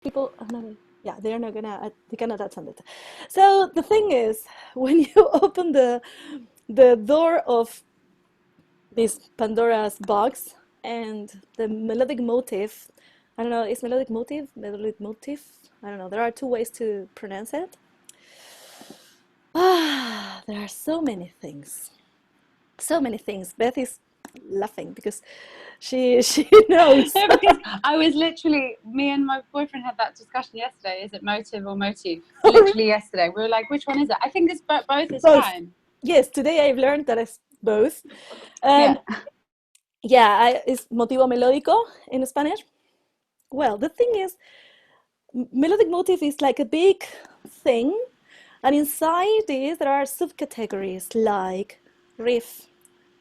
people are not, yeah, they're not gonna, they cannot attend it. So the thing is, when you open the door of this Pandora's box and the melodic motif, I don't know, is melodic motif, melodic motif? I don't know. There are two ways to pronounce it. Ah, there are so many things. So many things. Beth is laughing because she knows. No, because I was literally, me and my boyfriend had that discussion yesterday. Is it motive or motif? Literally yesterday. We were like, which one is it? I think it's both is Both. fine. Yes, today I've learned that it's both. Yeah. And yeah, it's motivo melódico in Spanish. Well, the thing is, melodic motif is like a big thing, and inside this there are subcategories like riff,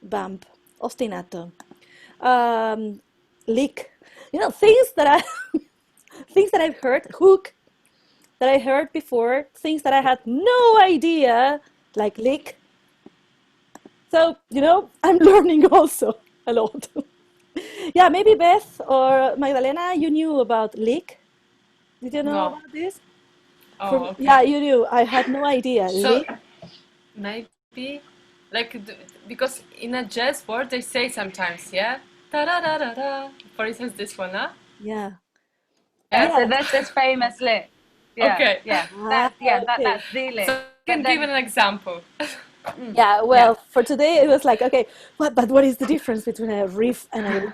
bump, ostinato, lick. You know, things that I things that I've heard, hook that I heard before, things that I had no idea, like lick. So, you know, I'm learning also a lot. Yeah, maybe Beth or Magdalena, you knew about lick. Did you know No. about this? Oh, okay. Yeah, you knew. I had no idea. So Lick. maybe like because in a jazz word they say sometimes, yeah, da da da da da. For instance, this one, huh? Yeah. Yeah, so Yeah. that's this famous lick. Yeah, Okay. yeah. Ah, okay. That's the lick. So you can But give an example. Yeah, Yeah. well, for today it was like, okay, what is the difference between a riff and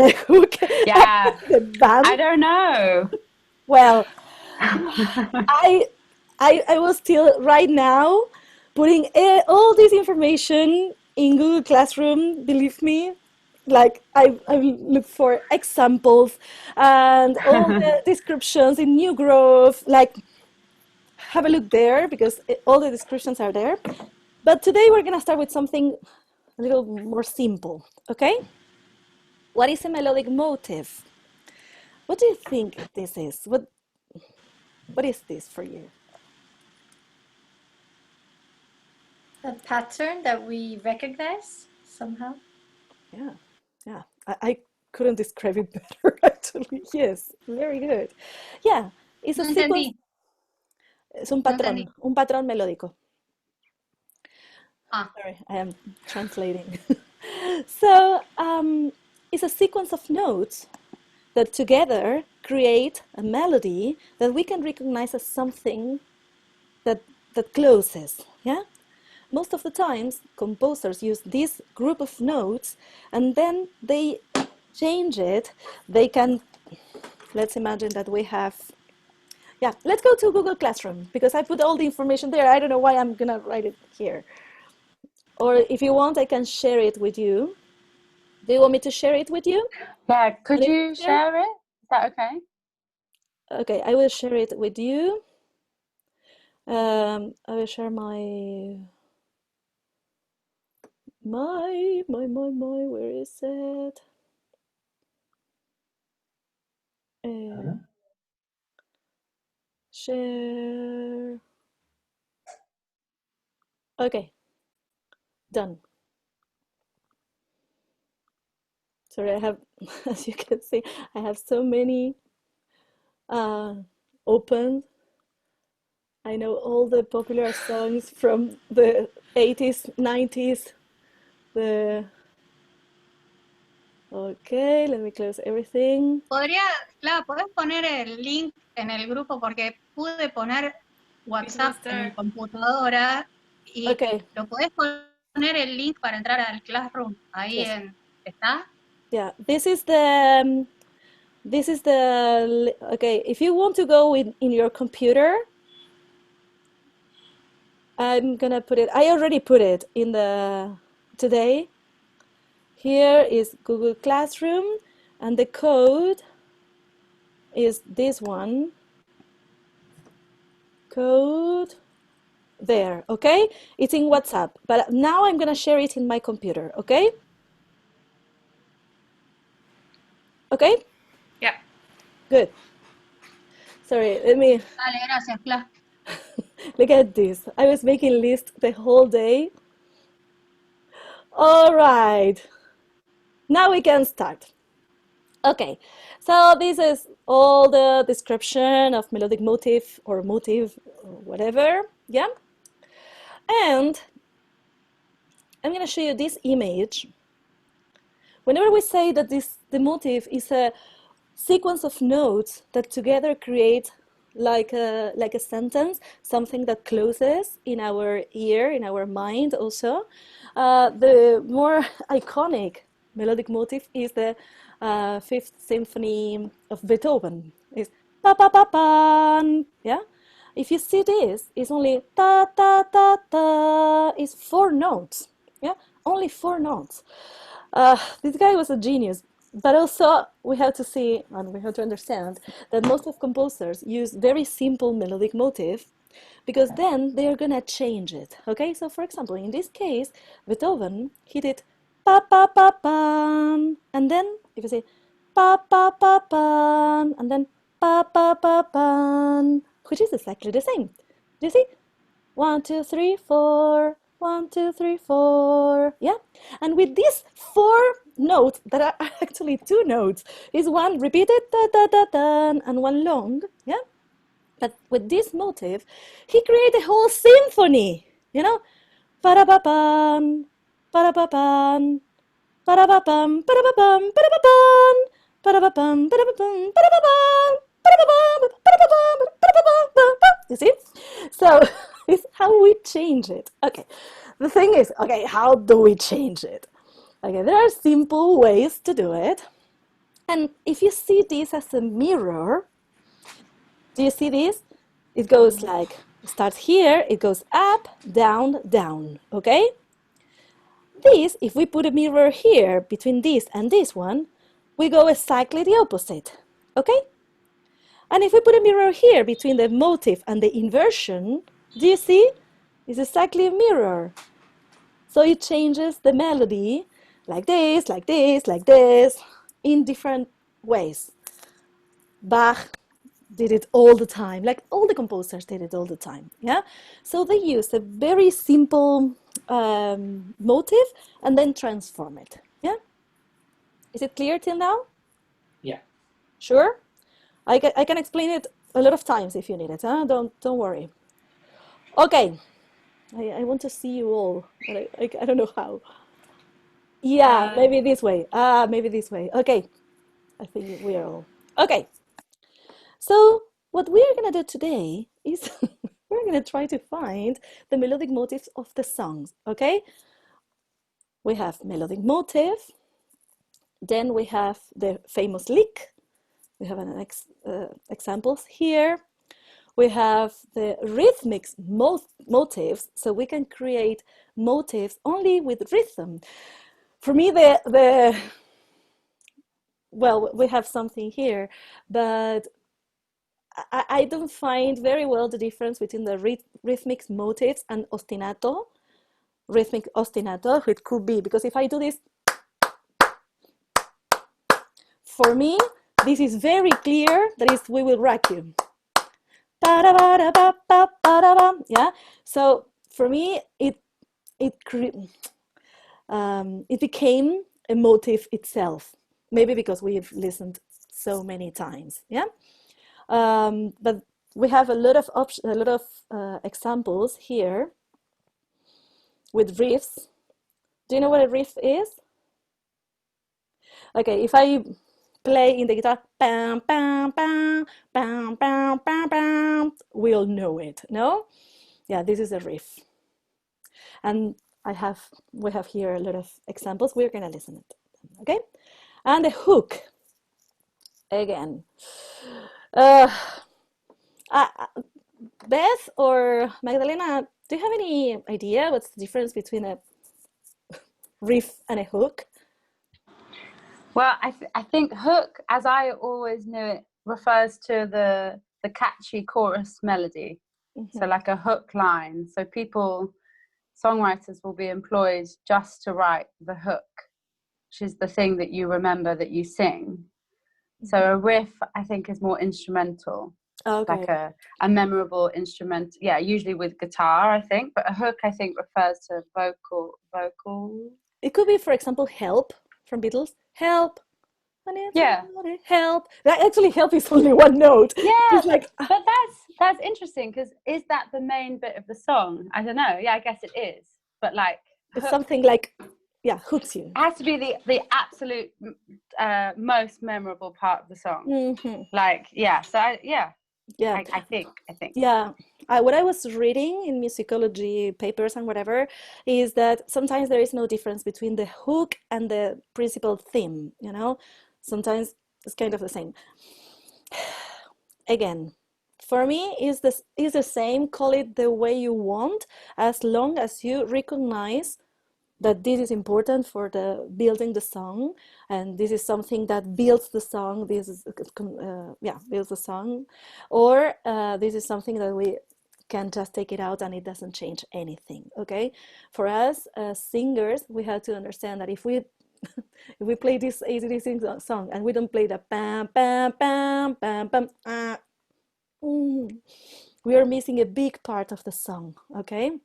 a hook yeah, and a I band? don't know. Well, I I was still right now putting all this information in Google Classroom, believe me. Like I look for examples and all the descriptions in New Grove. Like have a look there because all the descriptions are there. But today we're gonna start with something a little more simple, okay? What is a melodic motive? What do you think this is? What is this for you? A pattern that we recognize somehow. Yeah, yeah. I couldn't describe it better actually. Yes, very good. Yeah, it's a No sequence, entendí, es no entendí. un patrón melódico. Ah, Sorry, I am translating. So, it's a sequence of notes that together create a melody that we can recognize as something that closes. Yeah, most of the times composers use this group of notes and then they change it. They can, let's imagine that we have, yeah, let's go to Google Classroom because I put all the information there. I don't know why I'm gonna write it here. Or if you want, I can share it with you. Do you want me to share it with you? Yeah, could And it's you easier? share it? Is that okay? Okay, I will share it with you. I will share where is it? Share. Okay, done. Sorry, I have, as you can see, I have so many open. I know all the popular songs from the 80s, 90s. The Okay, let me close everything. Claro, podés poner el link en el grupo porque pude poner WhatsApp en mi computadora y Okay. lo podés poner el link para entrar al Classroom. Ahí Yes. ¿está? Yeah, this is the okay, if you want to go in your computer, I'm gonna put it, I already put it in the today. Here is Google Classroom and the code is this one. Code there, okay? It's in WhatsApp, but now I'm gonna share it in my computer, okay? Okay? Yeah. Good. Sorry, let me Dale, gracias, Fla. look at this. I was making lists the whole day. All right. Now we can start. Okay, so this is all the description of melodic motif or motive or whatever, yeah? And I'm going to show you this image. Whenever we say that the motif is a sequence of notes that together create like a sentence, something that closes in our ear, in our mind also. The more iconic melodic motif is the Fifth Symphony of Beethoven. It's pa pa pa pa, yeah. If you see this, it's only ta ta ta ta. It's 4 notes, yeah, only 4 notes. This guy was a genius, but also we have to see and we have to understand that most of composers use very simple melodic motif because then they are gonna change it. Okay, so for example, in this case, Beethoven he did pa pa pa pa, and then if you say pa pa pa pa, and then pa pa pa pa, which is exactly the same. Do you see? 1, 2, 3, 4. 1, 2, 3, 4. Yeah, and with these 4 notes that are actually 2 notes, is one repeated da da da da and one long. Yeah, but with this motive, he created a whole symphony. You know, para-ba-bam, para-ba-bam, para-ba-bam, para-ba-bam, para-ba-bam, para-ba-bam, para-ba-bam, para-ba-bam, para-ba-bam, para-ba-bam, para-ba-bam. You see? So it's how we change it. Okay, the thing is, okay, how do we change it? Okay, there are simple ways to do it. And if you see this as a mirror, do you see this? It goes like, it starts here, it goes up, down, down, okay? This, if we put a mirror here between this and this one, we go exactly the opposite, okay? And if we put a mirror here between the motive and the inversion, do you see? It's exactly a mirror. So it changes the melody like this, like this, like this, in different ways. Bach did it all the time, like all the composers did it all the time, yeah? So they used a very simple motive and then transform it, yeah? Is it clear till now? Yeah. Sure? I can explain it a lot of times if you need it, huh? Don't worry. Okay, I want to see you all, but I don't know how. Yeah, maybe this way. Maybe this way. Okay, I think we are all. Okay, so what we are gonna do today is we're gonna try to find the melodic motifs of the songs, okay? We have melodic motif, then we have the famous lick. We have an examples here. We have the rhythmic motifs, so we can create motifs only with rhythm. For me, well, we have something here, but I don't find very well the difference between the rhythmic motifs and ostinato, rhythmic ostinato, which could be, because if I do this, for me, this is very clear that is we will rock you. Yeah, so for me, it became a motif itself, maybe because we've listened so many times, yeah. But we have a lot of examples here with riffs. Do you know what a riff is? Okay, if I play in the guitar, bam, bam, bam, bam, bam, bam, bam, we all know it, no? Yeah, this is a riff. And we have here a lot of examples. We're gonna listen to them, okay? And the hook, again. Beth or Magdalena, do you have any idea what's the difference between a riff and a hook? Well, I think hook, as I always knew it, refers to the catchy chorus melody. Mm-hmm. So like a hook line. So songwriters will be employed just to write the hook, which is the thing that you remember that you sing. Mm-hmm. So a riff, I think, is more instrumental. Okay. Like a memorable instrument. Yeah, usually with guitar, I think. But a hook, I think, refers to vocal. It could be, for example, Help from Beatles. Help, Yeah. Help. That actually help is only one note. Yeah, It's like, but that's interesting, because is that the main bit of the song? I don't know. Yeah, I guess it is. But like, it's something like, yeah, hooks you. It has to be the absolute most memorable part of the song. Mm-hmm. Like, yeah. So Yeah. I think. Yeah, what I was reading in musicology papers and whatever is that sometimes there is no difference between the hook and the principal theme, you know? Sometimes it's kind of the same. Again, for me, is the same, call it the way you want, as long as you recognize that this is important for the building the song, and this is something that builds the song. This is builds the song, or this is something that we can just take it out and it doesn't change anything. Okay, for us as singers, we have to understand that if we if we play this AC/DC song and we don't play the pam pam pam pam pam, we are missing a big part of the song. Okay.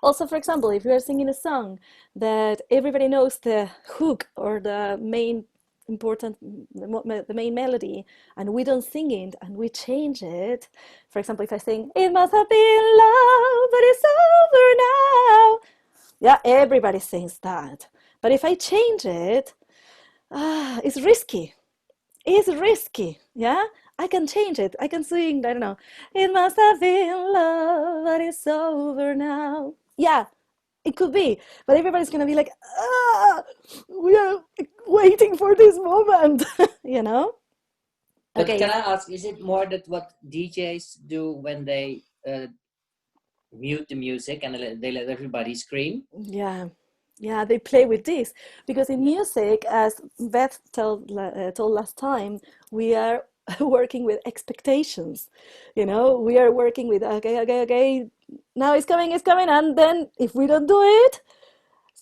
Also, for example, if you are singing a song that everybody knows the hook or the main the main melody, and we don't sing it and we change it. For example, if I sing, "It must have been love, but it's over now." Yeah, everybody sings that. But if I change it, it's risky. It's risky, yeah? I can change it. I can sing, I don't know, "It must have been love, but it's over now." Yeah, it could be, but everybody's gonna be like, we are waiting for this moment, you know? But Okay. can I ask, is it more that what DJs do when they mute the music and they let everybody scream? Yeah, they play with this because in music, as Beth told last time, we are working with expectations. You know, we are working with okay. Now it's coming, and then if we don't do it,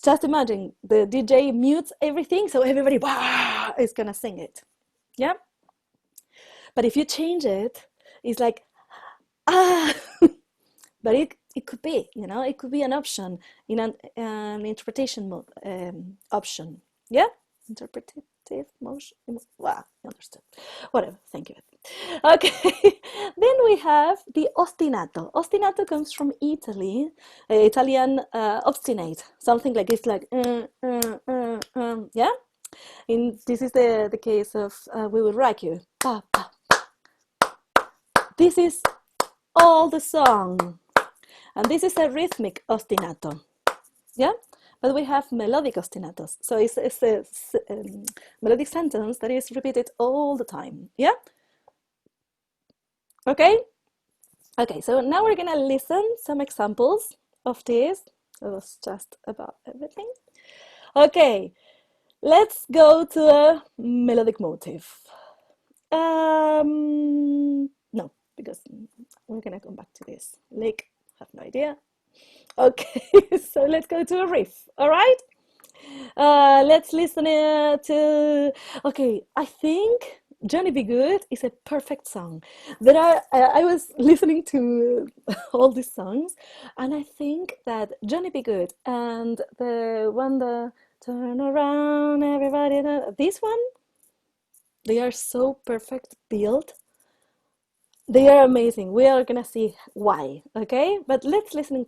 just imagine the DJ mutes everything, so everybody is gonna sing it. Yeah. But if you change it, it's like but it could be, you know, it could be an option in an interpretation option. Yeah, interpretative motion. Wow, understood. Whatever. Thank you. Okay, then we have the ostinato. Ostinato comes from Italy, Italian obstinate, something like it's like yeah. This is the case of "We Will Rock You." Pa, pa. This is all the song. And this is a rhythmic ostinato, yeah? But we have melodic ostinatos. So it's a melodic sentence that is repeated all the time, yeah? Okay? Okay, so now we're gonna listen some examples of this. That was just about everything. Okay, let's go to a melodic motif. No, because we're gonna come back to this. Like, have no idea. Okay, so let's go to a riff, all right? Let's listen to, okay, I think Johnny Be Good is a perfect song. There are, I was listening to all these songs, and I think that Johnny Be Good and the one, the Turn Around, Everybody, this one, they are so perfect built. They are amazing. We are gonna see why, okay? But let's listen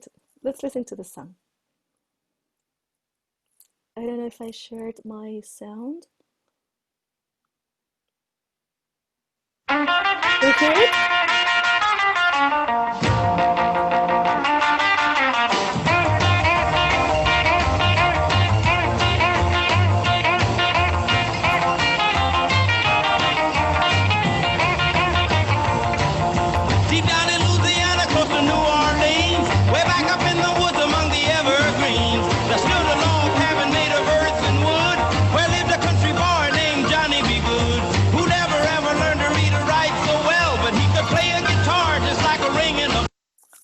to the song. I don't know if I shared my sound. Do you hear it? Deep down in Louisiana, close to New Orleans, way back up in the woods among the evergreens, there stood a log cabin made of earth and wood, where lived a country boy named Johnny Be Good, who never ever learned to read or write so well, but he could play a guitar just like a ring in the...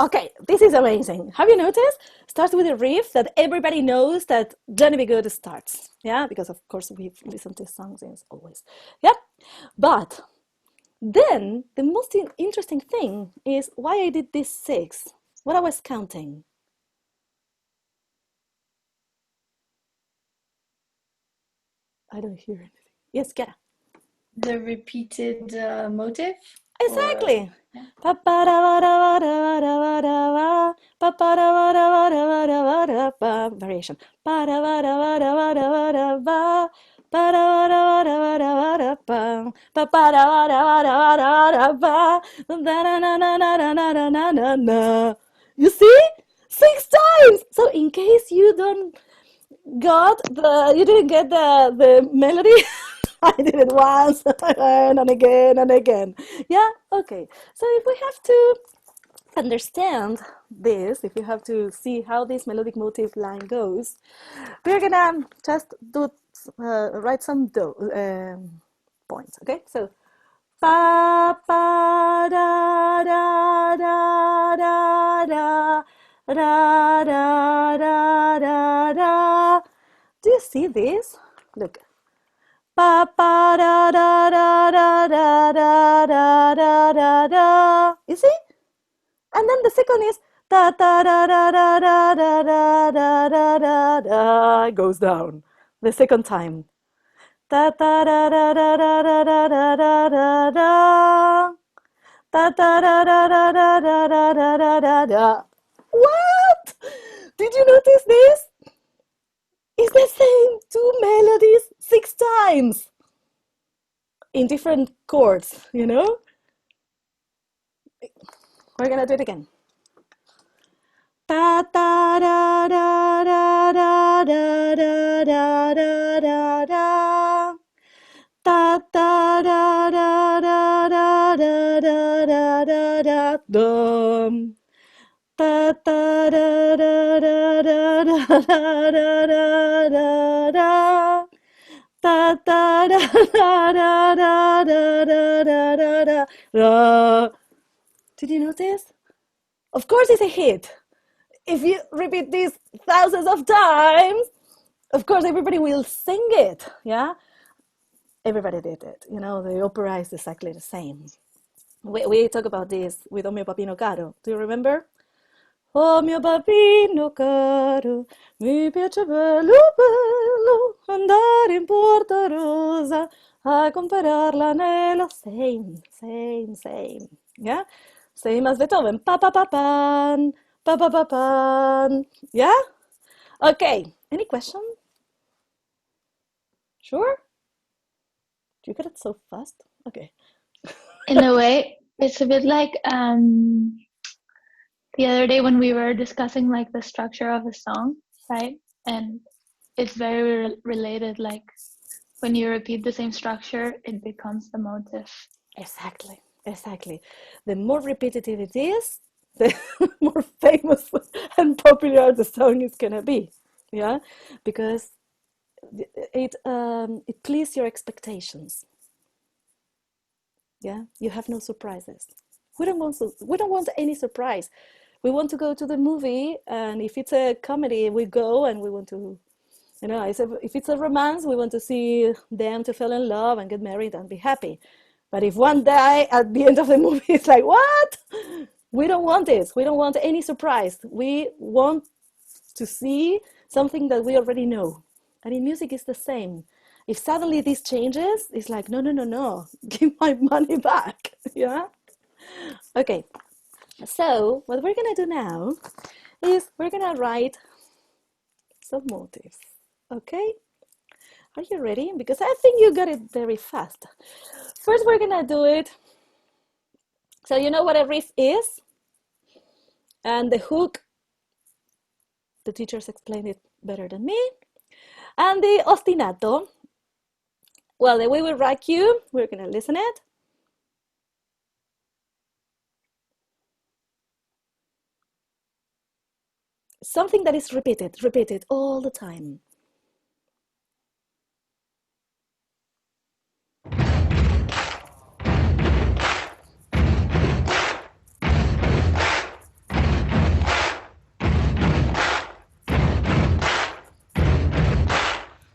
Okay, this is amazing. Have you noticed? Starts with a riff that everybody knows that Johnny Be Good starts. Yeah, because of course we've listened to songs since always. Yeah, but then the most interesting thing is why I did this 6. What I was counting. I don't hear anything. Yes, Chiara. The repeated motive? Exactly. Yeah. Variation. You see? 6 times. So in case you didn't get the melody, I did it once and again and again. Yeah, okay. So if we have to understand this, if you have to see how this melodic motif line goes, we're gonna just write some points. Okay, so pa pa da da da da da da da da da da. Do you see this? Look. Pa pa da da da da da da da da da da. You see? And then the second is da da da da da da da da da da da da. It goes down the second time. Da da da da da da da da da da da da. Da da da da da da da da da da da da. What? Did you notice this? It's the same 2 melodies 6 times in different chords, you know? We're gonna do it again. Da da da da da da da da da da da da. Da da da da da da da da da da da dum. Da da da da da da da da da da da. Da da da da da da da da da da da. Did you notice? Of course it's a hit. If you repeat this thousands of times, of course everybody will sing it, yeah? Everybody did it, you know, the opera is exactly the same. We talk about this with O mio papino caro. Do you remember? Oh mio papino caro, mi piace bello bello andare in Porta Rosa a comprare l'anello. Same. Yeah? Same as Beethoven. Pa pa pa pan, pa pa pa pan. Yeah? Okay. Any question? Sure? Do you get it so fast? Okay. In a way, it's a bit like the other day when we were discussing like the structure of a song, right? And it's very related, like when you repeat the same structure, it becomes the motif. Exactly. The more repetitive it is, the more famous and popular the song is gonna be. Yeah, because it pleases your expectations. Yeah, you have no surprises. We don't want any surprise. We want to go to the movie, and if it's a comedy, we go and we want to, you know, if it's a romance, we want to see them to fall in love and get married and be happy. But if one day at the end of the movie it's like, what? We don't want this. We don't want any surprise. We want to see something that we already know. And in music it's the same. If suddenly this changes, it's like, no, give my money back. Yeah? Okay. So what we're gonna do now is we're gonna write some motifs. Okay? Are you ready? Because I think you got it very fast. First, we're gonna do it. So you know what a riff is? And the hook, the teachers explained it better than me. And the ostinato, well, the way we write cue, we're gonna listen it. Something that is repeated all the time.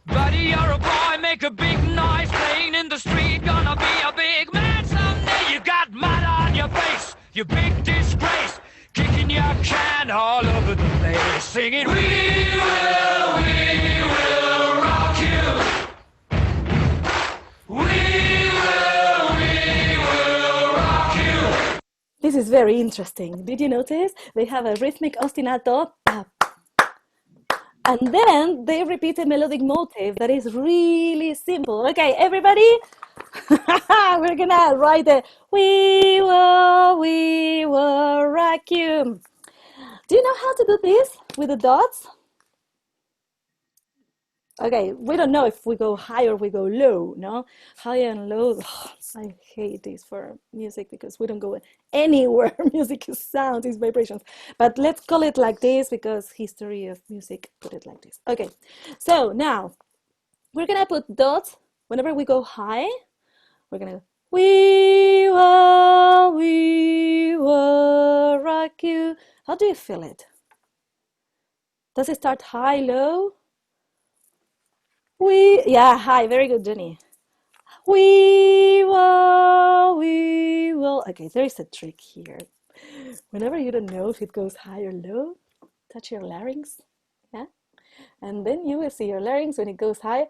Buddy, you're a boy, make a big noise playing in the street. Gonna be a big man someday. You got mud on your face, you big disgrace. Kicking your can all over the place, singing, we will rock you. This is very interesting. Did you notice? They have a rhythmic ostinato, and then they repeat a melodic motif that is really simple. Okay, everybody, we're gonna write the we will rock you. Do you know how to do this with the dots? Okay, we don't know if we go high or we go low, no? High and low. I hate this for music because we don't go anywhere. Music is sound, is vibrations. But let's call it like this because history of music put it like this. Okay, so now we're gonna put dots whenever we go high. We're gonna go, we will rock you. How do you feel it? Does it start high, low? Yeah, high, very good, Jenny. We will. Okay, there is a trick here. Whenever you don't know if it goes high or low, touch your larynx, yeah? And then you will see your larynx when it goes high.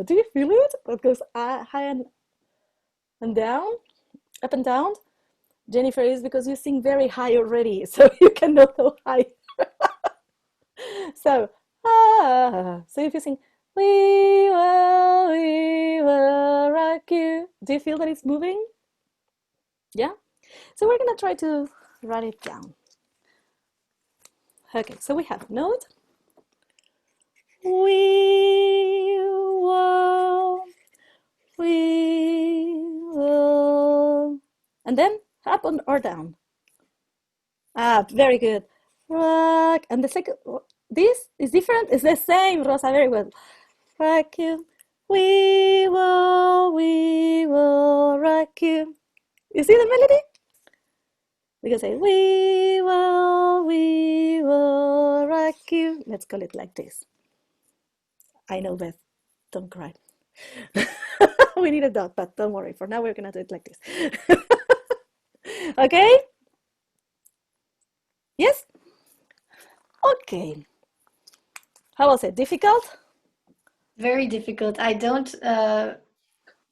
Do you feel it? That goes high and down, up and down. Jennifer, is because you sing very high already, so you cannot go high. So if you sing, we will rock you. Do you feel that it's moving? Yeah? So we're gonna try to write it down. Okay, so we have note. We will. And then up or down. Very good. Rock. And the second, this is different. It's the same, Rosa. Very good. Rock you. We will rock you. You see the melody? We can say, we will rock you. Let's call it like this. I know, Beth. Don't cry. We need a dot, but don't worry. For now, we're going to do it like this. Okay? Yes? Okay. How was it? Difficult? Very difficult. I don't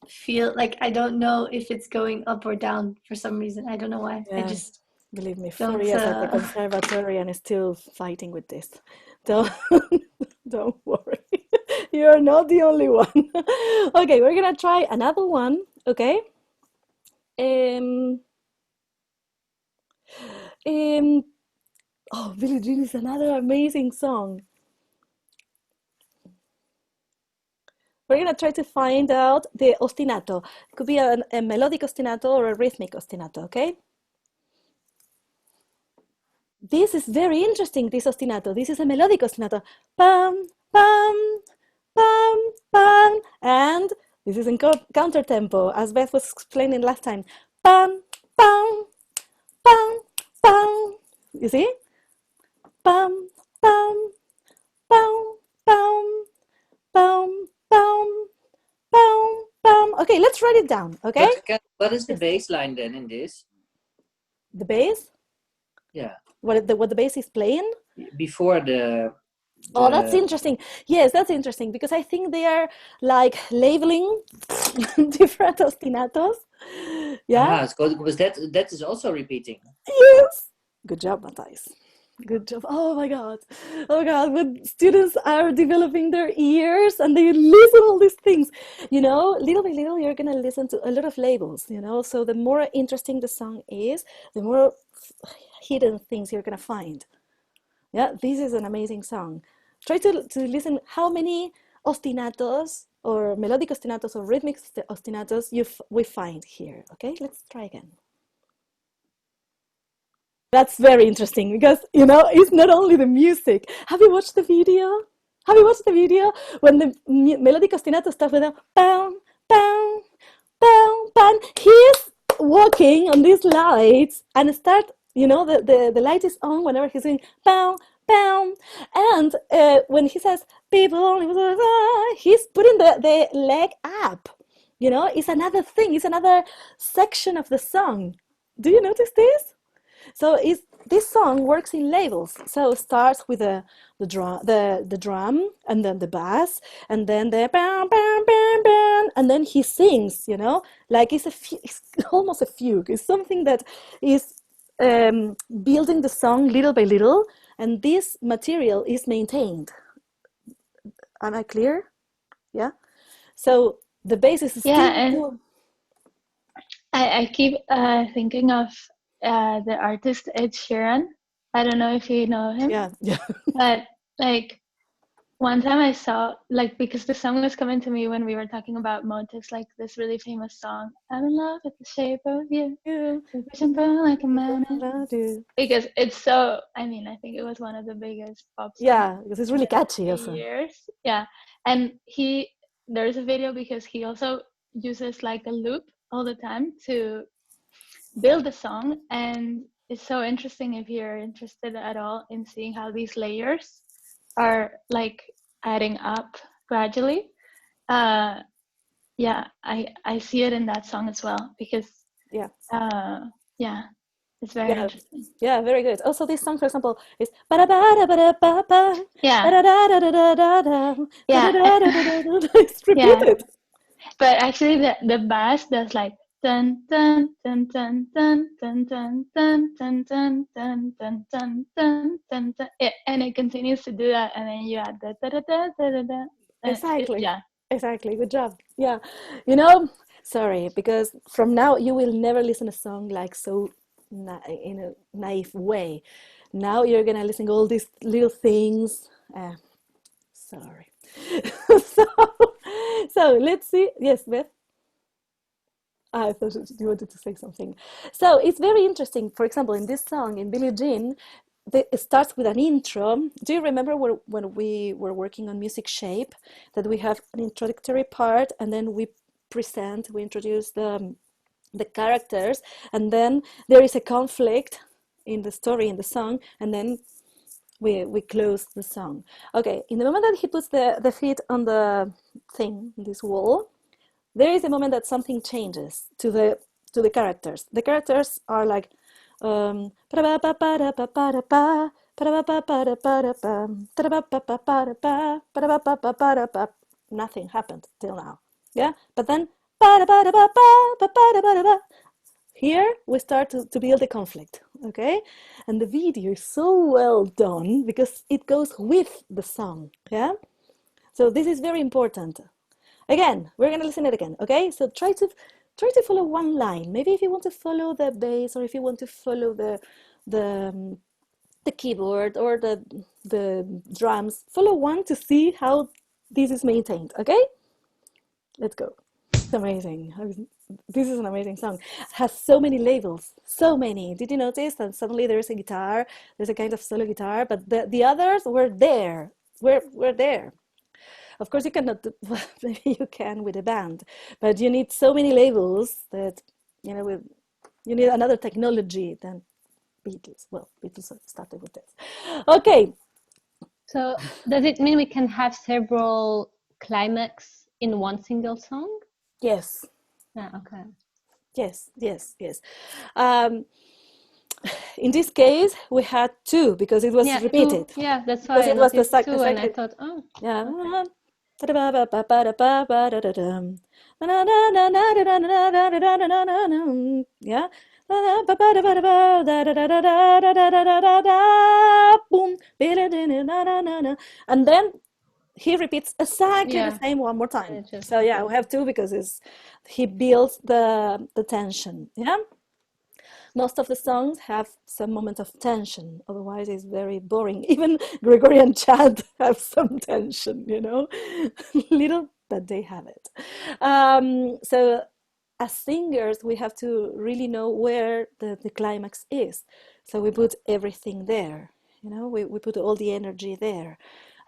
feel like I don't know if it's going up or down for some reason. I don't know why. Yeah, I just believe me, 4 years at the conservatory and still fighting with this. Don't worry. You're not the only one. Okay, we're gonna try another one. Okay. Oh, Billie Jean is another amazing song. We're gonna try to find out the ostinato. It could be a melodic ostinato or a rhythmic ostinato, okay? This is very interesting, this ostinato. This is a melodic ostinato. Pam, pam, pam, pam. And this is in counter tempo, as Beth was explaining last time. Pam, pam, pam, pam. You see? Pam, pam, pam, pam, pam, pam, pam, pam. Okay, let's write it down, okay? What is the bass line then in this? The bass? Yeah. What the bass is playing? Before the Oh, that's interesting. Yes, that's interesting because I think they are like labeling different ostinatos. Yeah. Because that is also repeating. Yes. Good job, Matthijs. Good job. Oh my God. Oh God. When students are developing their ears and they listen all these things, you know, little by little, you're going to listen to a lot of labels, you know, so the more interesting the song is, the more hidden things you're going to find. Yeah, this is an amazing song. Try to listen how many ostinatos or melodic ostinatos or rhythmic ostinatos we find here. Okay, let's try again. That's very interesting because, you know, it's not only the music. Have you watched the video? Have you watched the video when the melodic ostinato starts with a bam, bam, bam, bam? He's walking on these lights and start, you know, the light is on whenever he's saying bam, bam. And when he says people, he's putting the leg up. You know, it's another thing. It's another section of the song. Do you notice this? So this song works in labels. So it starts with the drum, and then the bass, and then the bam, bam, bam, bam, and then he sings, you know, like it's almost a fugue. It's something that is building the song little by little, and this material is maintained. Am I clear? Yeah. So the bass is Yeah, still and I keep thinking of the artist Ed Sheeran. I don't know if you know him. Yeah. But like one time I saw, like, because the song was coming to me when we were talking about motifs, like this really famous song, I'm in love with the shape of you, pushing through like a man. Because it's so, I mean, I think it was one of the biggest pop songs. Yeah, because it's really catchy also. Years. Yeah. And there's a video because he also uses like a loop all the time to build a song, and it's so interesting if you're interested at all in seeing how these layers are like adding up gradually. Yeah, I see it in that song as well, because yeah, it's very interesting. Yeah, very good. Also, this song, for example, is it's repeated. But actually, the bass does like dun dun dun dun dun dun dun dun dun dun dun dun dun dun dun, and it continues to do that, and then you add the da da da da da. Exactly. Yeah. Exactly. Good job. Yeah. You know, sorry, because from now you will never listen a song like so in a naive way. Now you're gonna listen to all these little things. Sorry. so let's see. Yes, Beth. I thought you wanted to say something. So it's very interesting. For example, in this song, in Billie Jean, it starts with an intro. Do you remember when we were working on music shape, that we have an introductory part, and then we introduce the characters, and then there is a conflict in the story, in the song, and then we close the song. Okay, in the moment that he puts the feet on the thing, this wall, there is a moment that something changes to the characters. The characters are like nothing happened till now. Yeah, but then here we start to build a conflict. Okay, and the video is so well done because it goes with the song. Yeah, so this is very important. Again, we're gonna listen it again, okay? So try to follow one line. Maybe if you want to follow the bass, or if you want to follow the keyboard or the drums, follow one to see how this is maintained, okay? Let's go. It's amazing. This is an amazing song. It has so many labels, so many. Did you notice that suddenly there's a guitar, there's a kind of solo guitar, but the others were there. We're there. Of course, you cannot, maybe you can with a band, but you need so many labels that, you know, you need another technology than Beatles. Well, Beatles started with this. Okay. So does it mean we can have several climax in one single song? Yes. Yeah, okay. Yes. In this case, we had two because it was repeated. Two. Yeah, that's why it was the second. And I thought, oh. Yeah. Okay. Yeah. And then he repeats exactly the same one more time. So yeah, we have two because he builds the tension. Yeah. Most of the songs have some moment of tension, otherwise it's very boring. Even Gregorian chant have some tension, you know, little, but they have it. So as singers, we have to really know where the climax is. So we put everything there, you know, we put all the energy there.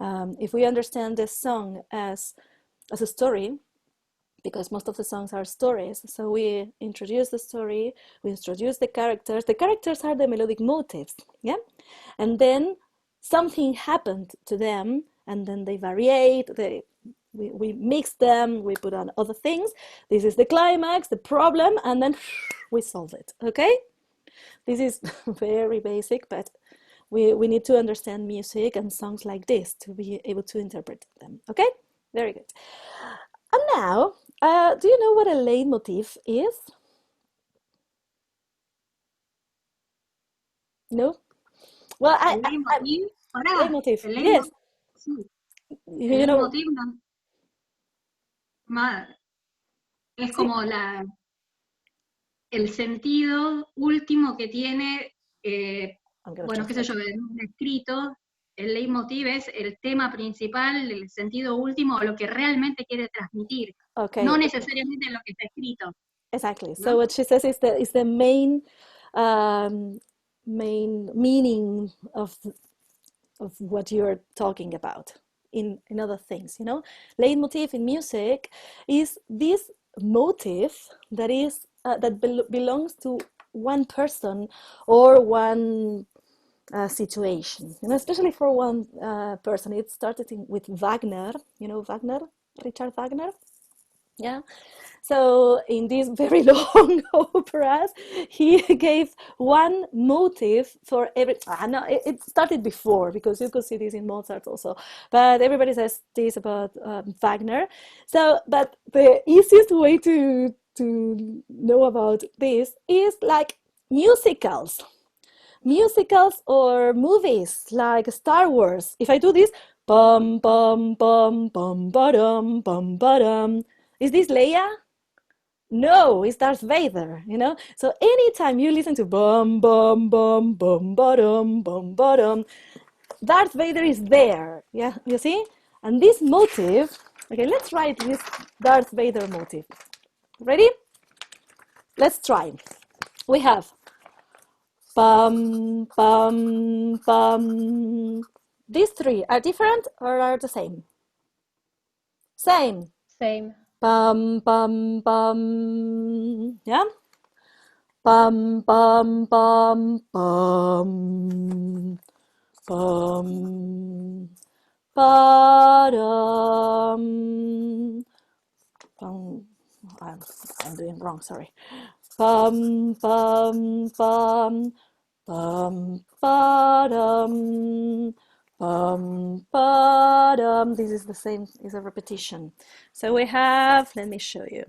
If we understand the song as a story, because most of the songs are stories. So we introduce the story, we introduce the characters. The characters are the melodic motifs, yeah? And then something happened to them, and then they variate, we mix them, we put on other things. This is the climax, the problem, and then we solve it, okay? This is very basic, but we need to understand music and songs like this to be able to interpret them. Okay, very good. And now, do you know what a leitmotif is? No? Well, El leitmotiv, pará, leitmotiv, el yes. sí. You El know, leitmotiv es como el sentido último que tiene, bueno, qué sé yo, en un escrito, el leitmotiv es el tema principal, el sentido último, lo que realmente quiere transmitir, okay. no necesariamente lo que está escrito. Exactly. ¿no? So what she says is the main meaning of what you're talking about in other things, you know. Leitmotiv in music is this motive that is that belongs to one person or one situation, you know, especially for one person. It started with Wagner, you know, Wagner, Richard Wagner. Yeah. So in these very long operas, he gave one motive for every. No, it started before, because you could see this in Mozart also. But everybody says this about Wagner. So, but the easiest way to know about this is like musicals or movies like Star Wars. If I do this, bum bum bum bum ba-dum bum ba-dum, is this Leia? No, it's Darth Vader, you know? So anytime you listen to bum bum bum bum ba-dum bum ba-dum, Darth Vader is there. Yeah, you see? And this motive, okay, let's write this Darth Vader motive. Ready? Let's try. We have bum, bum, bum. These three are different or are the same? Same. Same. Bum, bum, bum. Yeah? Bum, bum, bum, bum. Bum. Ba-dum. Bum. I'm doing wrong, sorry. Bum, bum, bum. Bum, ba-dum. Bum, ba-dum. This is the same, is a repetition. So we have, let me show you.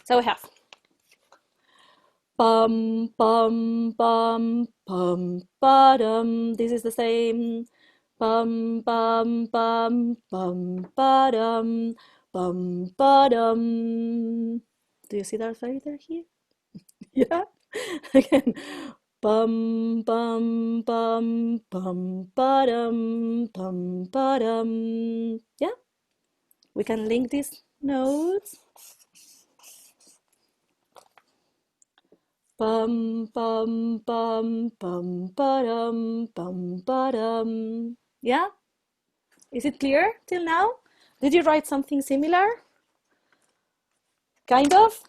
So we have bum, bum, bum, bum, ba-dum. This is the same. Bum, bum, bum, bum, ba-dum. Bum, ba-dum. Do you see Darth Vader here? Yeah. Again. Bum, bum, bum, bum, ba-dum, bum, ba-dum. Yeah. We can link these notes. Bum, bum, bum, bum, ba-dum, bum, ba-dum. Yeah? Is it clear till now? Did you write something similar? Kind of?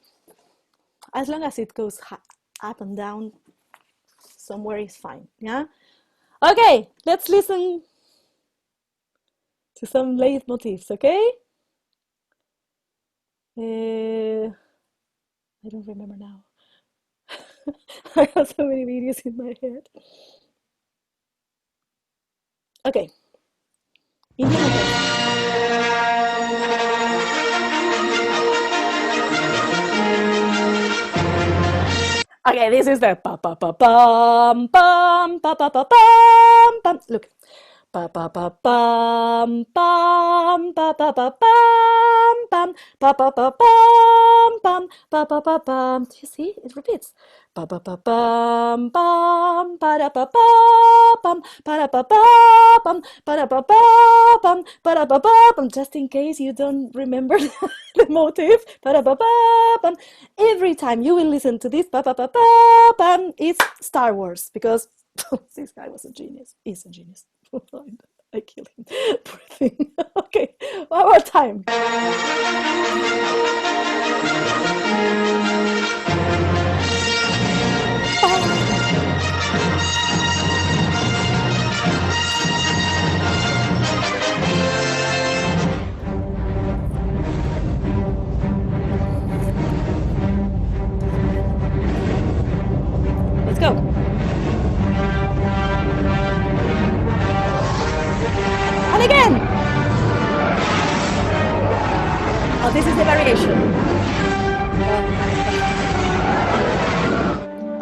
As long as it goes up and down, somewhere is fine. Yeah? Okay, let's listen to some leitmotifs, okay? I don't remember now. I have so many videos in my head. Okay. Okay, this is the pa pa pa pam pam pa pa pa pam pam. Look. Pa pa pa pam pam pa pa pa pam pam pa pa pa pam pam pa pa pa pam. Do you see? It repeats. Pa pa pa pam pam pa da pa pa pam pa da pa pa pam pa da pa pa pam pa da pa pa pam. Just in case you don't remember the motive, pa da pa pa pam. Every time you will listen to this pa pa pa pa pam, it's Star Wars, because this guy was a genius. He's a genius. I killed him. Poor thing. Okay, one more time.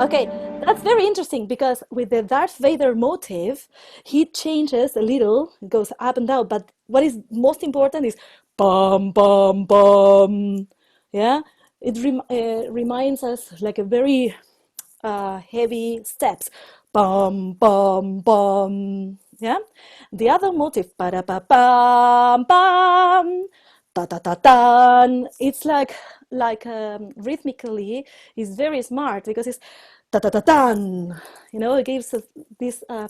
Okay, that's very interesting because with the Darth Vader motif, he changes a little, goes up and down, but what is most important is bum, bum, bum. Yeah, it reminds us like a very heavy steps. Bum, bum, bum. Yeah, the other motif, ba da ba bum, bum, ta ta ta ta. It's like rhythmically is very smart because it's ta ta ta tan. You know, it gives us this. I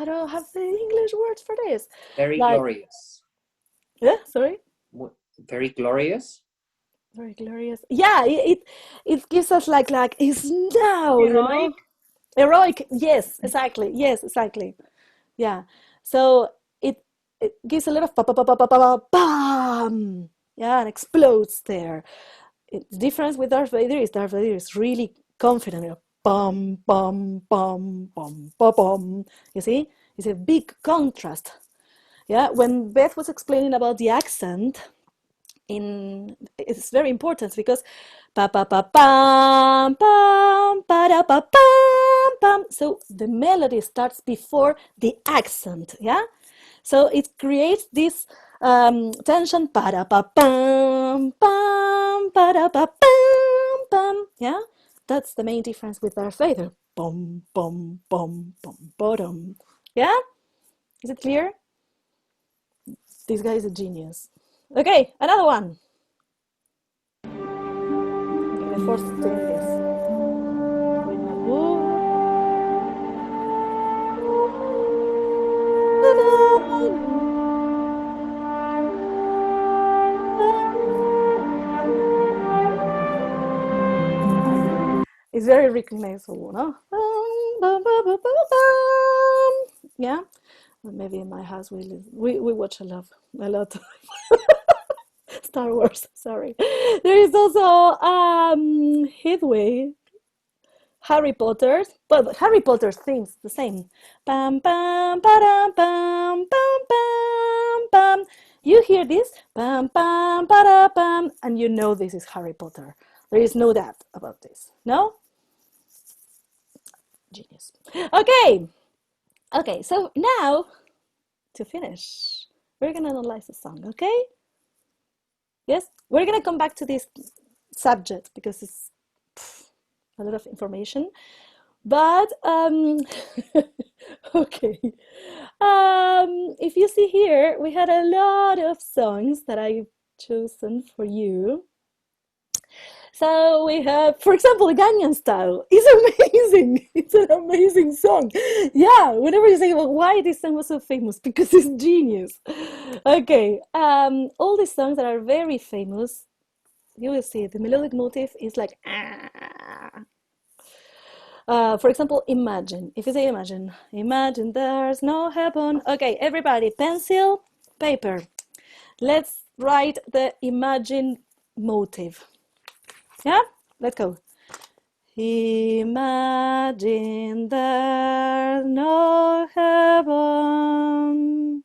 don't have the English words for this. Very Like, glorious. yeah, sorry. Very glorious. Very glorious. Yeah, it gives us like it's now, Heroic. you know. Heroic. Yes, exactly. Yes, exactly. Yeah. So it gives a lot of bam. Yeah, and explodes there. The difference with Darth Vader is really confident. You know, bum bum bum bum bum bum. You see, it's a big contrast. Yeah. When Beth was explaining about the accent, it's very important because pa pa pa pam pam pa da pa pam pam. So the melody starts before the accent, yeah. So it creates this tension, pa da pa pam pam pa da pa pam pam, yeah. That's the main difference with Darth Vader. Bum bum bum bum bottom, yeah. Is it clear? This guy is a genius. Okay, another one. The first doing this. It's very recognizable, no? Yeah. Maybe in my house we watch a lot Star Wars. Sorry. There is also Headway. Harry Potter, but Harry Potter's theme's the same. Pam pam pam pam pam pam pam. You hear this pam pam pam, and you know this is Harry Potter. There is no doubt about this. No? Genius. Okay. Okay, so now to finish, we're gonna analyze the song, okay? Yes? We're gonna come back to this subject because it's a lot of information. But okay, if you see here, we had a lot of songs that I've chosen for you. So we have, for example, the Gangnam Style. It's amazing. It's an amazing song. Yeah, whenever you say, well, why this song was so famous? Because it's genius. Okay, all these songs that are very famous, you will see the melodic motif is like for example, imagine. If you say imagine, imagine there's no heaven. Okay, everybody, pencil, paper. Let's write the imagine motive. Yeah, let's go. Imagine there's no heaven.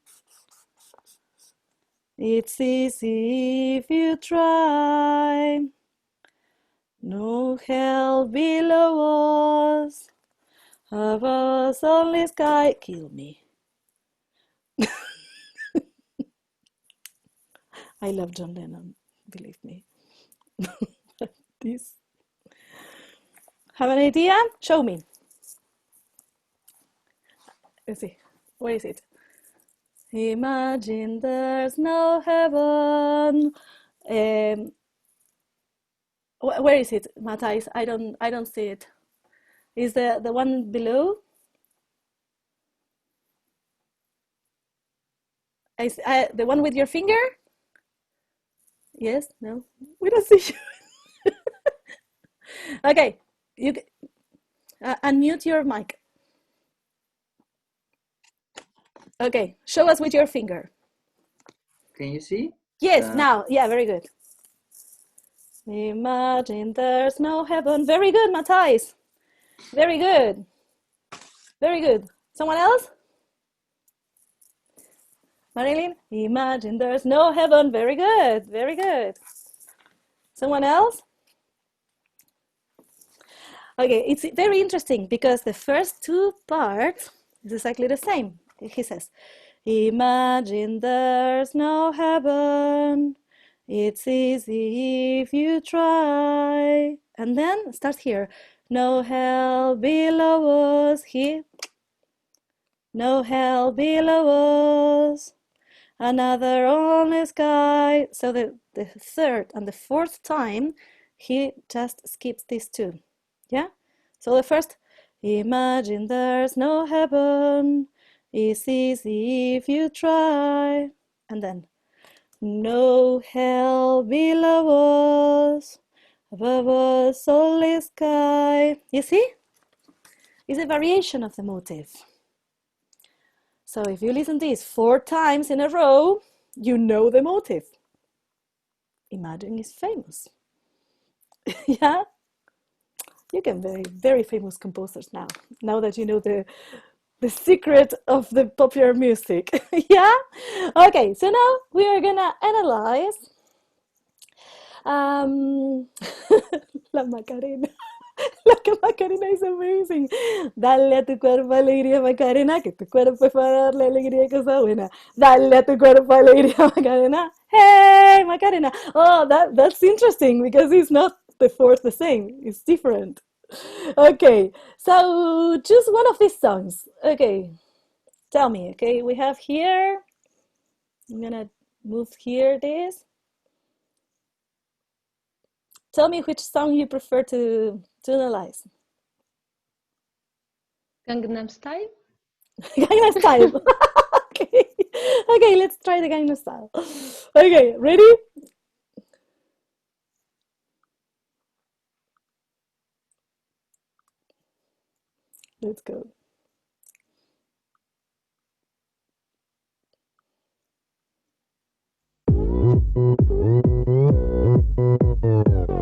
It's easy if you try. No hell below us. Above us only sky. Kill me. I love John Lennon, believe me. This. Have an idea? Show me. Let's see. Where is it? Imagine there's no heaven. Where is it, Matthijs? I don't see it. Is the one below? The one with your finger? Yes? No? We don't see you. Okay, you unmute your mic. Okay, show us with your finger. Can you see? Yes, now. Yeah, very good. Imagine there's no heaven. Very good, Matthijs. Very good. Very good. Someone else? Marilyn? Imagine there's no heaven. Very good. Very good. Someone else? Okay, it's very interesting because the first two parts is exactly the same. He says, imagine there's no heaven. It's easy if you try. And then start here. No hell below us. Here. No hell below us. Another only sky. So the third and the fourth time, he just skips these two. Yeah? So the first, imagine there's no heaven. It's easy if you try. And then, no hell below us. Above us only sky. You see? It's a variation of the motive. So if you listen to this 4 times in a row, you know the motive. Imagine is famous. Yeah? You can be very famous composers now that you know the secret of the popular music. Yeah? Okay, so now we are gonna analyze La Macarena. La Macarena is amazing. Dale a tu cuerpo alegría, Macarena, que tu cuerpo es para darle alegría, cosa buena. Dale a tu cuerpo alegría, Macarena. Hey, Macarena. Oh, that's interesting because it's not the fourth the same. It's different. Okay, so choose one of these songs. Okay, tell me. Okay, we have here. I'm gonna move here this. Tell me which song you prefer to analyze. Gangnam Style? Gangnam Style. Okay. Okay, let's try the Gangnam Style. Okay, ready? Let's go.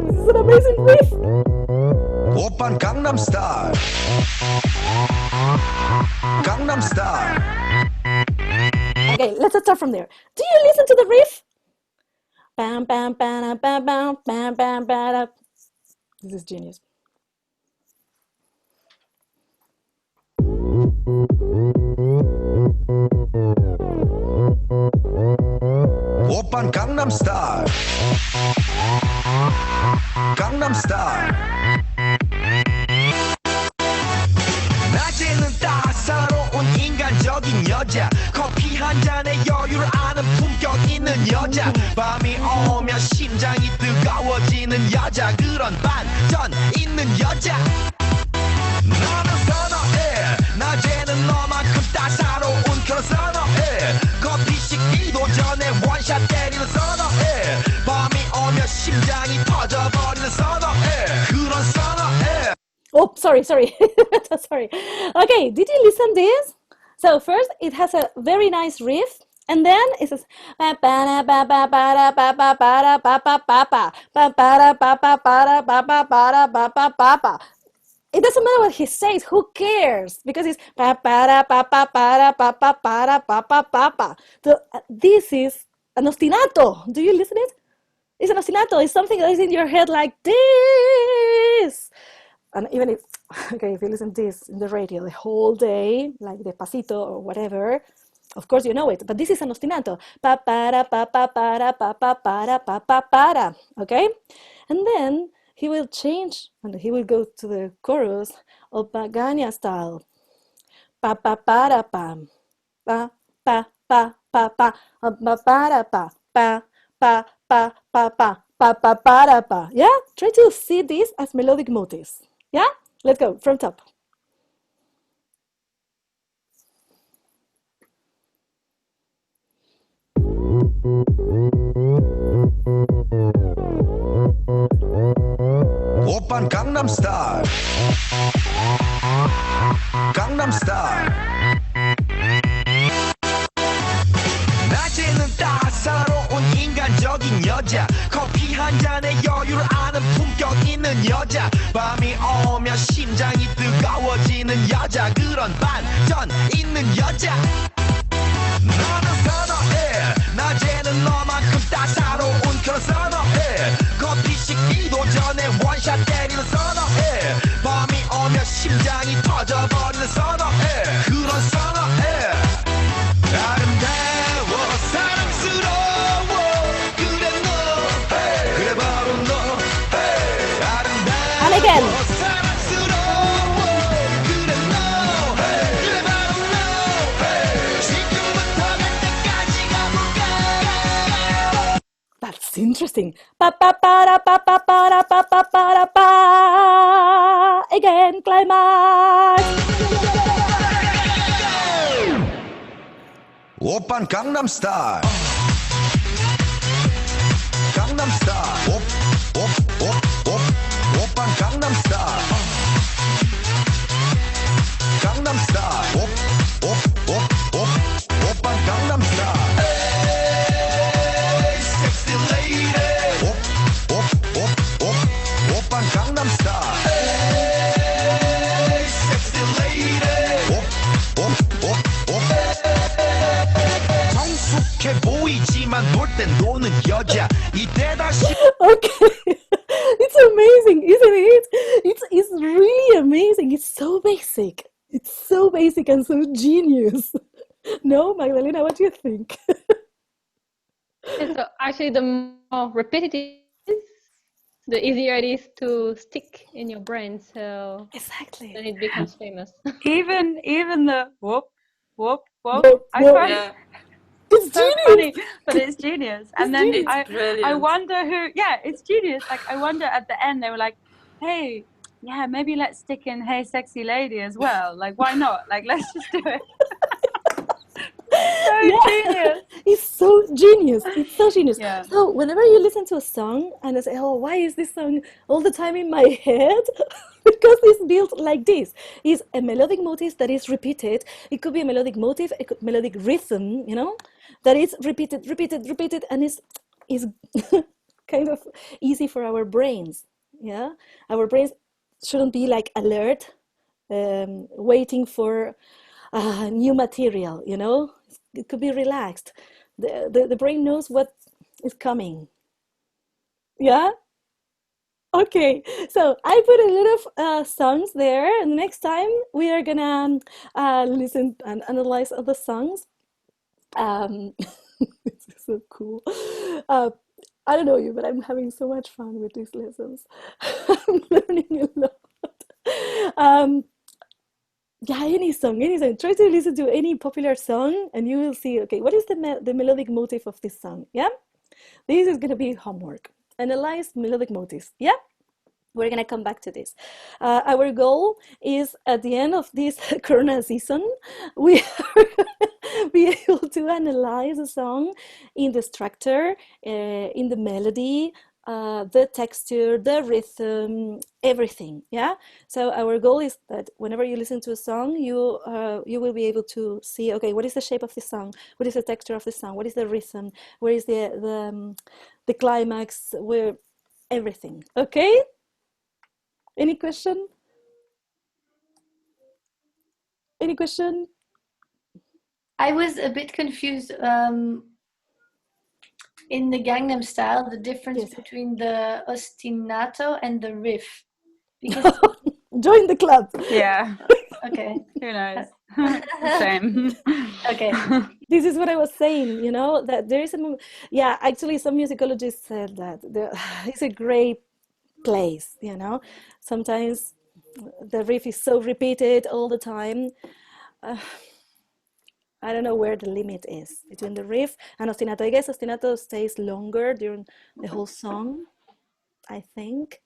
This is an amazing riff. Oppan Gangnam Style. Gangnam Style. Okay, let's start from there. Do you listen to the riff? Bam, bam, bam, bam, bam, bam, bam, bam. This is genius. Oppan Gangnam Style. Gangnam Style. 낮에는 따사로운 인간적인 여자 커피 한 잔에 여유를 아는 품격 있는 여자 밤이 오면 심장이 뜨거워지는 여자 그런 반전 있는 여자 너는 선호해 낮에는 너만큼 따사로운 그런 선호해 커피 식기도 전에 원샷 때리는 선호해 밤이 오면 심장이 터져버리는 선호해 그런 선호해. Oh, sorry. Sorry. Okay, did you listen this? So first, it has a very nice riff, and then it says it doesn't matter what he says. Who cares? Because it's this is an ostinato. Do you listen it? It's an ostinato. It's something that is in your head like this. And even if, okay, if you listen to this in the radio the whole day, like the pasito or whatever, of course you know it. But this is an ostinato. Pa para pa pa para pa pa para pa pa para. Okay, and then he will change and he will go to the chorus of Pagania style. Pa pa para pam. Pa pa pa pa pa pa para pa pa pa pa pa pa pa pa para pa. Yeah, try to see this as melodic motifs. Yeah, let's go from top. Oppan Gangnam Style. Gangnam Style. 낮에는 따사로운 인간적인 여자 커피 한 잔에 여유를 아는 품격 있는 여자 밤이 오면 심장이 뜨거워지는 여자 그런 반전 있는 여자 너는 선호해 낮에는 너만큼 따사로운 그런 선호해 커피 식기도 전에 원샷 때리는 선호해 밤이 심장이 터져버리는 선어해 그런 선어해 아름다워 사랑스러워 그래 너 hey. 그래 바로 너 hey. 아름다워 And again. 사랑스러워 그래 너 hey. 그래 바로 너 hey. 지금부터 갈 때까지 가볼까. That's interesting. Pa pa para pa pa para pa pa para pa. Again, climax. 오빤 강남스타일 강남스타일 오빤 강남스타일 강남스타일 오빤 강남스타일 에이 섹시 레이디 오빤 강남스타일 에이 섹시 레이디 성숙해 보이지만 놀 땐 노는 여자 이때다 Okay. It's amazing, isn't it? It's really amazing. It's so basic. It's so basic and so genius. No, Magdalena, what do you think? And so actually, the more repetitive it is, the easier it is to stick in your brain. So Exactly. then it becomes famous. Even the whoop, whoop, whoop. Whoop, I whoop. find Yeah. It's so genius. funny, but it's genius. And then genius. I Brilliant. wonder who, yeah, it's genius. Like, I wonder at the end, they were like, hey, yeah, maybe let's stick in Hey Sexy Lady as well. Like, why not? Like, let's just do it. So genius. It's so genius. It's so genius. Yeah. So whenever you listen to a song and you say, oh, why is this song all the time in my head? Because it's built like this. It's a melodic motif that is repeated. It could be a melodic motif, a melodic rhythm, you know, that is repeated, and is kind of easy for our brains. Yeah, our brains shouldn't be like alert, waiting for new material, you know. It could be relaxed. The brain knows what is coming. Yeah? Okay, so I put a lot of songs there, and next time we are gonna listen and analyze other songs. This is so cool. I don't know you, but I'm having so much fun with these lessons. I'm learning a lot. Yeah, any song. Try to listen to any popular song, and you will see. Okay, what is the melodic motif of this song? Yeah, this is gonna be homework. Analyze melodic motifs. Yeah, we're gonna come back to this. Our goal is at the end of this Corona season, we are gonna be able to analyze a song in the structure, in the melody, the texture, the rhythm, everything. Yeah. So our goal is that whenever you listen to a song, you will be able to see, okay, what is the shape of the song? What is the texture of the song? What is the rhythm? Where is the climax? Where everything. Okay. Any question? Any question? I was a bit confused in the Gangnam Style, the difference Yes. between the ostinato and the riff. Because Join the club. Yeah. okay, Who knows? Same. okay. This is what I was saying, you know, that there is yeah, actually some musicologists said that it's a great place, you know. Sometimes the riff is so repeated all the time. I don't know where the limit is between the riff and ostinato. I guess ostinato stays longer during the whole song, I think.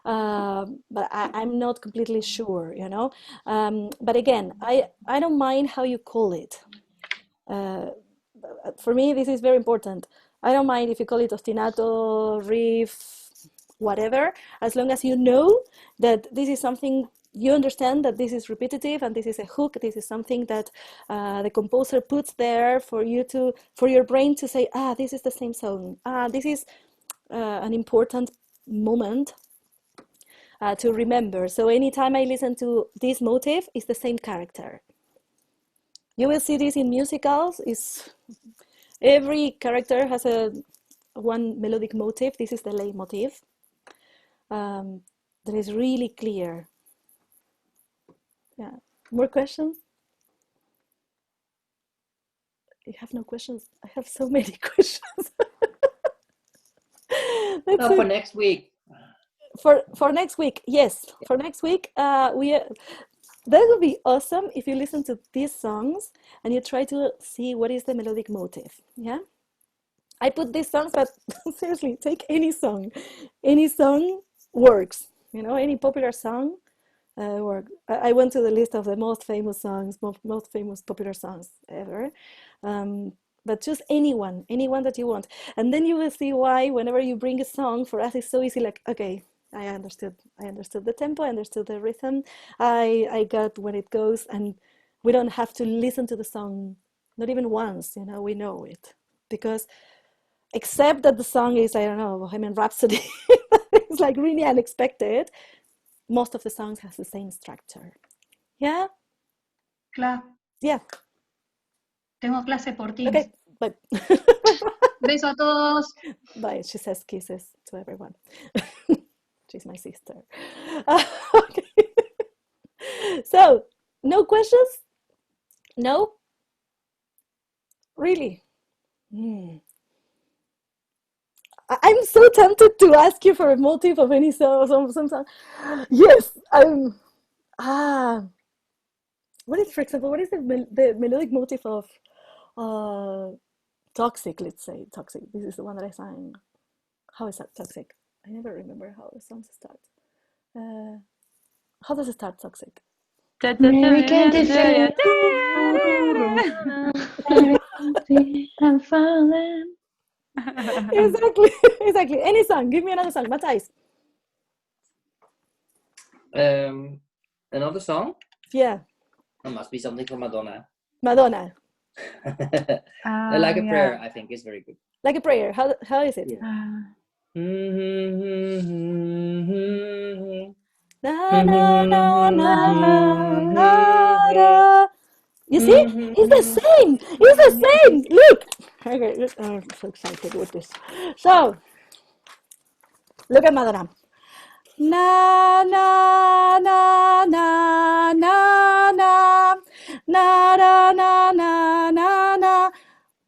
But I'm not completely sure, you know. But again, I don't mind how you call it. For me, this is very important. I don't mind if you call it ostinato, riff, whatever, as long as you know that this is something, you understand that this is repetitive and this is a hook, this is something that the composer puts there for you to, for your brain to say, ah, this is the same song, ah, this is an important moment to remember. So anytime I listen to this motif, it's the same character. You will see this in musicals. Every character has one melodic motif. This is the leitmotif. That is really clear. Yeah. More questions? You have no questions? I have so many questions. No, for next week. For next week, yes. For next week, that would be awesome if you listen to these songs and you try to see what is the melodic motif. Yeah. I put these songs, but seriously, take any song. Any song works. You know, any popular song work. I went to the list of the most famous songs, most famous popular songs ever. But choose anyone that you want. And then you will see why whenever you bring a song, for us it's so easy, like, okay, I understood the tempo, I understood the rhythm, I got when it goes, and we don't have to listen to the song, not even once, you know, we know it. Because except that the song is, I don't know, Bohemian Rhapsody, it's like really unexpected, most of the songs has the same structure. Yeah? Claro. Yeah. Tengo clase por Teams. Okay, bye. Beso a todos. Bye. She says kisses to everyone. She's my sister. Okay. So, no questions? No? Really? I'm so tempted to ask you for a motive of any song. Some. Yes. What is, for example, what is the melodic motif of Toxic, let's say. Toxic. This is the one that I sang. How is that Toxic? I never remember how the song starts. How does it start, Toxic? Mary can't defend. I'm falling. Exactly. Any song. Give me another song. Matthijs. Another song? Yeah. It must be something from Madonna. Madonna. Like a Prayer, I think, is very good. Like a Prayer. How is it? Na, na, na, na, na. You see? It's the same. It's the same. Look. Okay, I'm so excited with this. So, look at Madonna. Na na na na na na na na na na na na,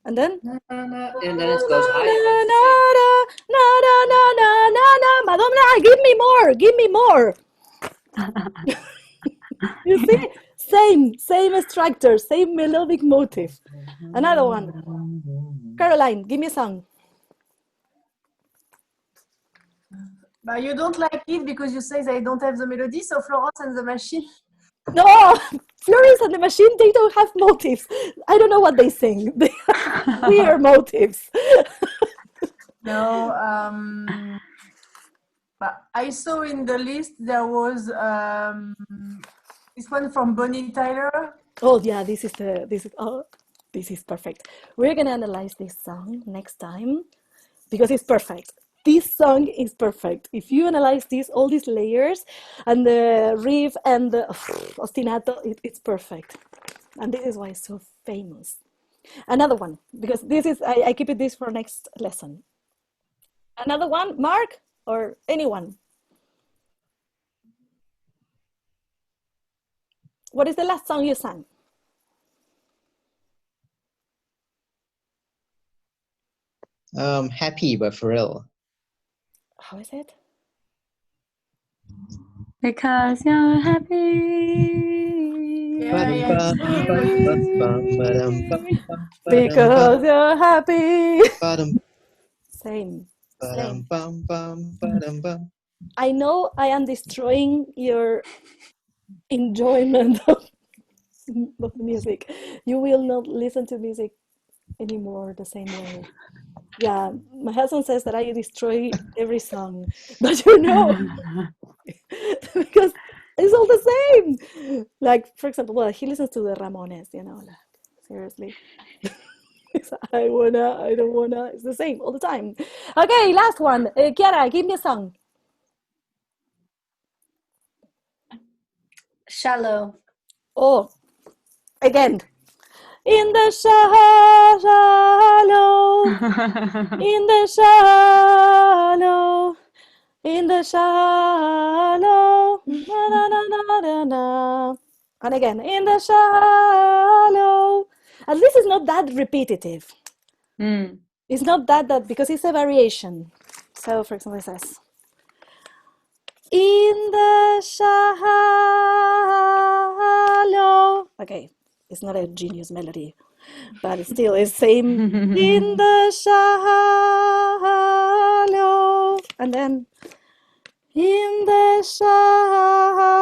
and then and then it goes higher. Na na na na na na. Madonna, give me more. You see, same structure, same melodic motif. Another one. Caroline, give me a song. But you don't like it because you say they don't have the melody, so Florence and the Machine. No, Florence and the Machine, they don't have motives. I don't know what they sing. They have weird motives. No, but I saw in the list there was this one from Bonnie Tyler. Oh yeah, this is perfect. We're gonna analyze this song next time because it's perfect. This song is perfect. If you analyze all these layers and the riff and the ostinato, it's perfect. And this is why it's so famous. Another one, because this is, I keep this for next lesson. Another one, Mark or anyone? What is the last song you sang? Happy by Pharrell. How is it? Because you're happy. Because you're happy. Same. I know I am destroying your enjoyment of music. You will not listen to music anymore the same way. Yeah, my husband says that I destroy every song, but you know, because it's all the same. Like, for example, well, he listens to the Ramones, you know, like, seriously. I don't wanna, it's the same all the time. Okay, last one. Chiara, give me a song. Shallow. Oh, again. In the shallow, in the shallow, in the shallow, na na na na na na. And again, in the shallow. And this is not that repetitive. It's not that because it's a variation. So, for example, it says, in the shallow. Okay, it's not a genius melody, but it still is same. In the shallow, and then in the shallow.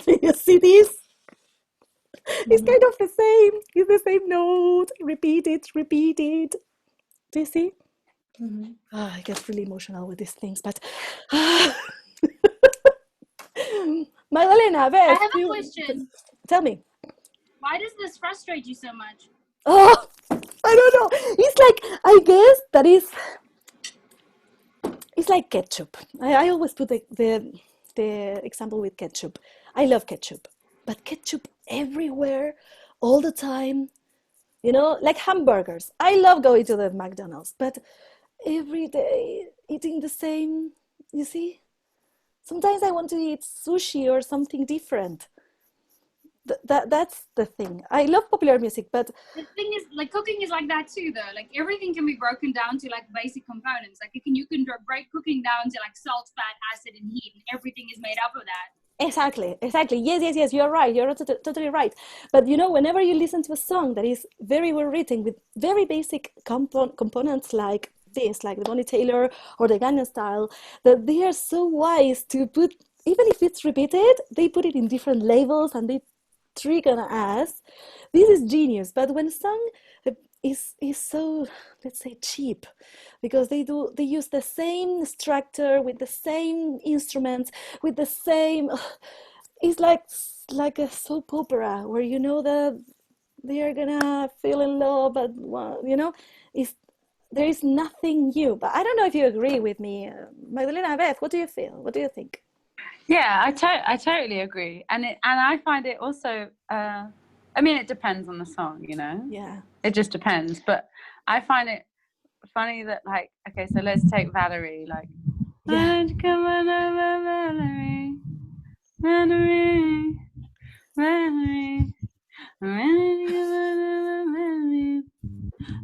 Do you see this? It's kind of the same. It's the same note. Repeat it, repeat it. Do you see? I get really emotional with these things, but Magdalena, Beth, I have a question. Tell me. Why does this frustrate you so much? Oh, I don't know. It's like, I guess that is, it's like ketchup. I always put the example with ketchup. I love ketchup, but ketchup everywhere, all the time, you know, like hamburgers. I love going to the McDonald's, but every day eating the same, you see? Sometimes I want to eat sushi or something different. That's the thing. I love popular music, but the thing is, like, cooking is like that too, though. Like, everything can be broken down to like basic components. Like, you can break cooking down to like salt, fat, acid, and heat, and everything is made up of that. Exactly. Yes, you're right. You're totally right. But you know, whenever you listen to a song that is very well written with very basic components like this, like the Bonnie Taylor or the Gangnam Style, that they are so wise to put, even if it's repeated, they put it in different labels and they trigger us. This is genius. But when a song is so, let's say, cheap, because they use the same structure with the same instruments with the same, it's like a soap opera where you know that they are gonna fall in love, but you know, there is nothing new. But I don't know if you agree with me, Magdalena, Beth, what do you feel? What do you think? Yeah, I totally agree, and I find it also. I mean, it depends on the song, you know. Yeah. It just depends, but I find it funny that, like, okay, so let's take Valerie, like. Yeah. Come on over, Valerie, Valerie, Valerie,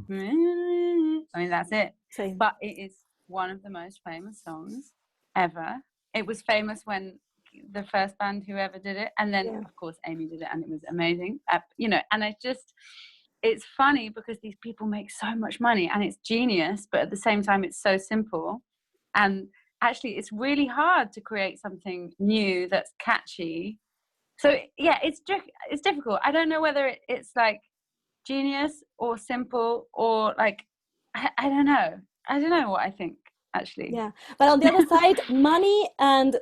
Valerie. I mean, that's it. Same. But it is one of the most famous songs ever. It was famous when the first band who ever did it, and then of course Amy did it, and it was amazing. You know, and it's funny because these people make so much money, and it's genius, but at the same time it's so simple, and actually it's really hard to create something new that's catchy. So yeah, it's difficult. I don't know whether it's like genius or simple or like I don't know. I don't know what I think, actually. Yeah, but on the other side, money and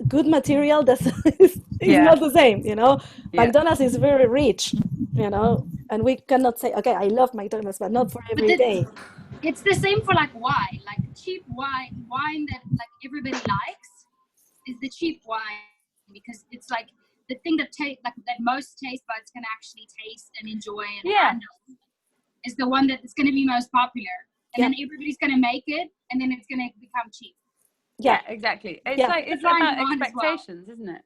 good material is not the same, you know. McDonald's is very rich, you know, and we cannot say, okay, I love McDonald's, but not for every day. It's the same for like wine, like cheap wine that like everybody likes is the cheap wine, because it's like the thing that that most taste buds can actually taste and enjoy and handle is the one that is going to be most popular, and then everybody's going to make it, and then it's going to become cheap. Yeah, exactly. It's about expectations, isn't it?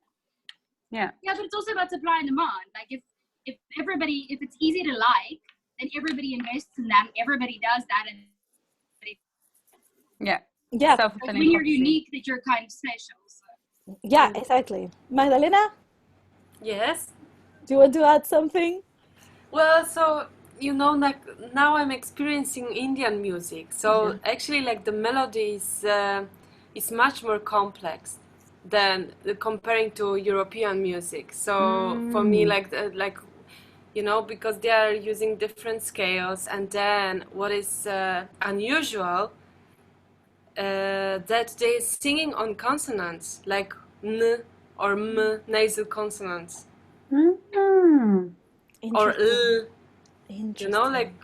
Yeah. Yeah, but it's also about supply and demand. Like if it's easy to like, then everybody invests in that. Everybody does that, and yeah. Like when you're unique, that you're kind of special. So. Yeah, exactly. Magdalena? Yes. Do you want to add something? Well, so you know, like now I'm experiencing Indian music. So actually, like the melody is much more complex than comparing to European music. So for me, like you know, because they are using different scales, and then what is unusual that they're singing on consonants like n or m, nasal consonants, or l. You know, like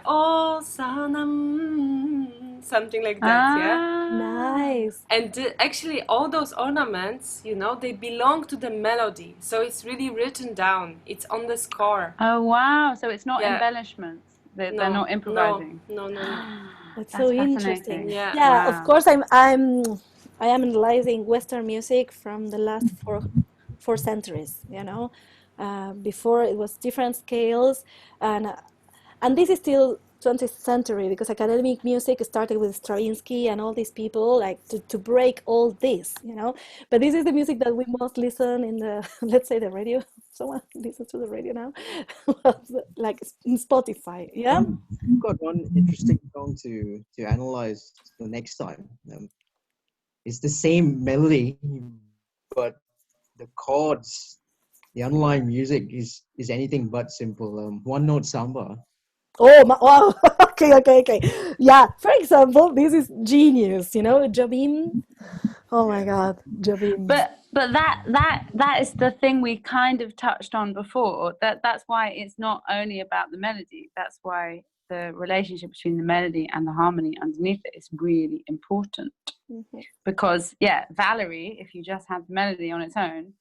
oh sanam, something like that. Nice. And actually, all those ornaments, you know, they belong to the melody, so it's really written down. It's on the score. Oh wow! So it's not embellishments. They're not improvising. No. That's so interesting. Yeah. Wow. Of course, I'm I am analyzing Western music from the last four centuries, you know. Before it was different scales, and this is still 20th century, because academic music started with Stravinsky and all these people, like to break all this, you know. But this is the music that we most listen in the, let's say, the radio. Someone listens to the radio now, like in Spotify, yeah. I've got one interesting song to analyze the next time. It's the same melody, but the chords, the underlying music is anything but simple. One note samba. Oh, wow. Okay. Yeah, for example, this is genius, you know, Jobim. Oh my God, Jobim. But that is the thing we kind of touched on before. That's why it's not only about the melody. That's why the relationship between the melody and the harmony underneath it is really important. Mm-hmm. Because, yeah, Valerie, if you just have the melody on its own,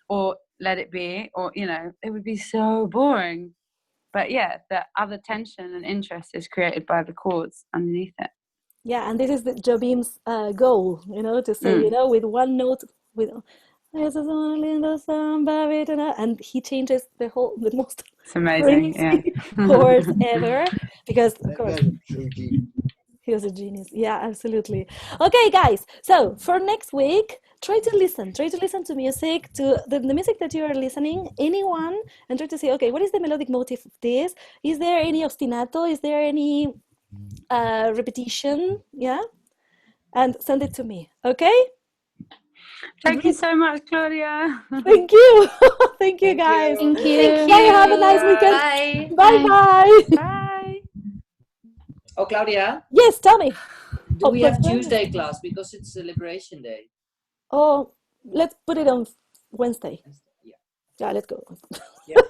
or Let It Be, or, you know, it would be so boring. But yeah, the other tension and interest is created by the chords underneath it. Yeah, and this is the Jobim's goal, you know, to say, you know, with one note, with and he changes the most it's amazing, crazy chords ever, because of course he was a genius. Yeah, absolutely. Okay, guys. So for next week, try to listen to music, to the music that you are listening, anyone, and try to say, okay, what is the melodic motif of this? Is there any ostinato? Is there any repetition? Yeah, and send it to me. Okay. Thank you so much, Claudia. Thank you. Thank you, guys. Thank you. Bye. Have a nice weekend. Bye. Bye. Oh, Claudia. Yes, tell me. Do we have Tuesday class because it's Liberation Day? Oh, let's put it on Wednesday. Yeah. Yeah, let's go. Yeah.